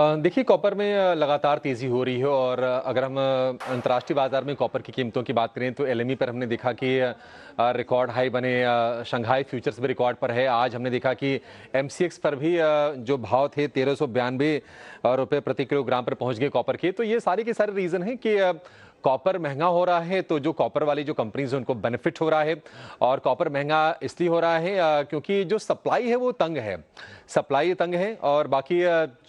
देखिए कॉपर में लगातार तेज़ी हो रही है और अगर हम अंतर्राष्ट्रीय बाजार में कॉपर की कीमतों की बात करें तो एलएमई पर हमने देखा कि रिकॉर्ड हाई बने। शंघाई फ्यूचर्स भी रिकॉर्ड पर है। आज हमने देखा कि एमसीएक्स पर भी जो भाव थे 1392 रुपये प्रति किलोग्राम पर पहुंच गए कॉपर के। तो ये सारे के सारे रीज़न हैं कि कॉपर महंगा हो रहा है तो जो कॉपर वाली जो कंपनीज हैं उनको बेनिफिट हो रहा है। और कॉपर महंगा इसलिए हो रहा है क्योंकि जो सप्लाई है वो तंग है, सप्लाई तंग है। और बाकी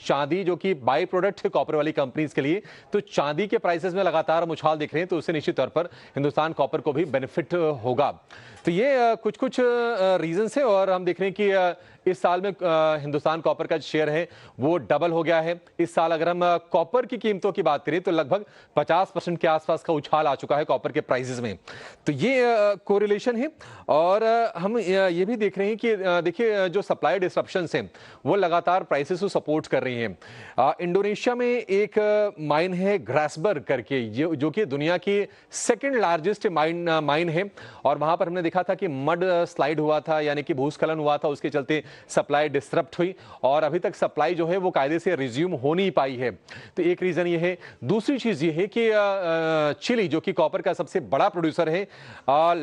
चांदी जो कि बाई प्रोडक्ट है कॉपर वाली कंपनीज के लिए, तो चांदी के प्राइसेस में लगातार उछाल दिख रहे हैं, तो उससे निश्चित तौर पर हिंदुस्तान कॉपर को भी बेनिफिट होगा। तो ये कुछ कुछ रीजंस है और हम देख रहे हैं कि इस साल में हिंदुस्तान कॉपर का शेयर है वो डबल हो गया है। इस साल अगर हम कॉपर की कीमतों की बात करें तो लगभग 50% के आसपास का उछाल आ चुका है कॉपर के प्राइसेस में। तो ये कोरिलेशन है। और हम ये भी देख रहे हैं कि देखिए जो सप्लाई डिसरप्शंस हैं वो लगातार प्राइसेस को सपोर्ट कर रही हैं। इंडोनेशिया में एक माइन है ग्रासबर्ग करके, जो कि दुनिया की सेकंड लार्जेस्ट माइन है। और वहां पर हमने देखा था कि मड स्लाइड हुआ था, यानी कि भूस्खलन हुआ था, उसके चलते सप्लाई डिस्टरप्ट हुई और अभी तक सप्लाई जो है वो कायदे से रिज्यूम हो नहीं पाई है। तो एक रीजन ये है। दूसरी चीज ये है कि चिली जो कि कॉपर का सबसे बड़ा प्रोड्यूसर है,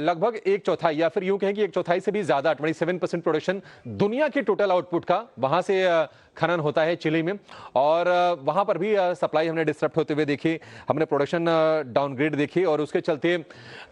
लगभग एक चौथाई या फिर यूं कहें कि एक चौथाई से भी ज्यादा 27% प्रोडक्शन दुनिया के टोटल आउटपुट का वहां से खनन होता है चिली में। और वहां पर भी सप्लाई हमने डिस्टरप्ट होते हुए देखी, हमने प्रोडक्शन डाउनग्रेड देखी और उसके चलते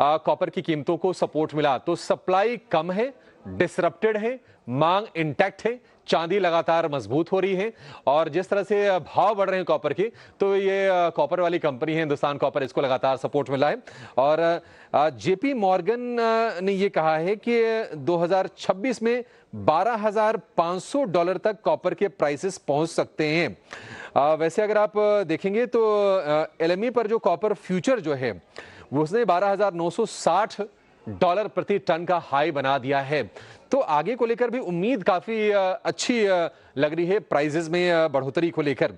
कॉपर की कीमतों को सपोर्ट मिला। तो सप्लाई कम है, डिसरप्टेड है, मांग इंटैक्ट है, चांदी लगातार मजबूत हो रही है। और जिस तरह से भाव बढ़ रहे हैं कॉपर के, तो ये कॉपर वाली कंपनी है हिंदुस्तान कॉपर, इसको लगातार सपोर्ट मिला है। और जेपी मॉर्गन ने ये कहा है कि 2026 में $12,500 तक कॉपर के प्राइसेस पहुंच सकते हैं। वैसे अगर आप देखेंगे तो एलएमई पर जो कॉपर फ्यूचर जो है वो उसने $12,960 प्रति टन का हाई बना दिया है। तो आगे को लेकर भी उम्मीद काफी अच्छी लग रही है प्राइसेस में बढ़ोतरी को लेकर।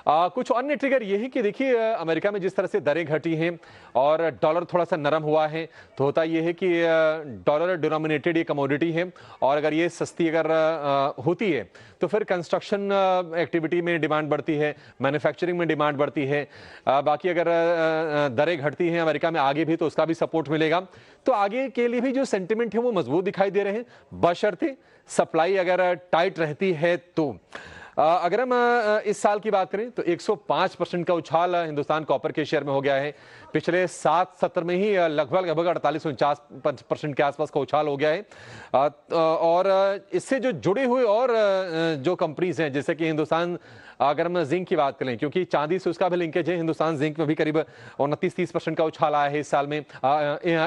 कुछ अन्य ट्रिगर ये है कि देखिए अमेरिका में जिस तरह से दरें घटी हैं और डॉलर थोड़ा सा नरम हुआ है, तो होता ये है कि डॉलर डिनोमिनेटेड ये कमोडिटी है और अगर ये सस्ती अगर होती है तो फिर कंस्ट्रक्शन एक्टिविटी में डिमांड बढ़ती है, मैन्युफैक्चरिंग में डिमांड बढ़ती है। बाकी अगर दरें घटती हैं अमेरिका में आगे भी तो उसका भी सपोर्ट मिलेगा। तो आगे के लिए भी जो सेंटिमेंट है वो मजबूत दिखाई दे रहे हैं, बशर्ते सप्लाई अगर टाइट रहती है तो। अगर हम इस साल की बात करें तो 105% का उछाल हिंदुस्तान कॉपर के शेयर में हो गया है। पिछले 7 सत्र में ही लगभग 48-49% के आसपास का उछाल हो गया है। और इससे जो जुड़े हुए और जो कंपनीज हैं जैसे कि हिंदुस्तान, अगर हम जिंक की बात करें क्योंकि चांदी से उसका भी लिंकेज है, हिंदुस्तान जिंक में भी करीब 29-30% का उछाल आया है इस साल में,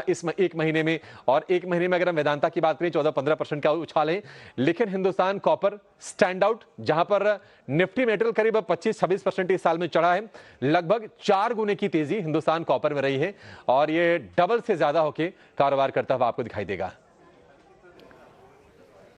इस एक महीने में। और एक महीने में अगर हम वेदांता की बात करें 14-15% का उछाल है। लेकिन हिंदुस्तान कॉपर स्टैंड आउट, जहां पर निफ्टी मेटल करीब 25-26% इस साल में चढ़ा है। लगभग 4 गुने की तेजी हिंदुस्तान कॉपर में रही है और ये डबल से ज्यादा होकर कारोबार करता हुआ आपको दिखाई देगा।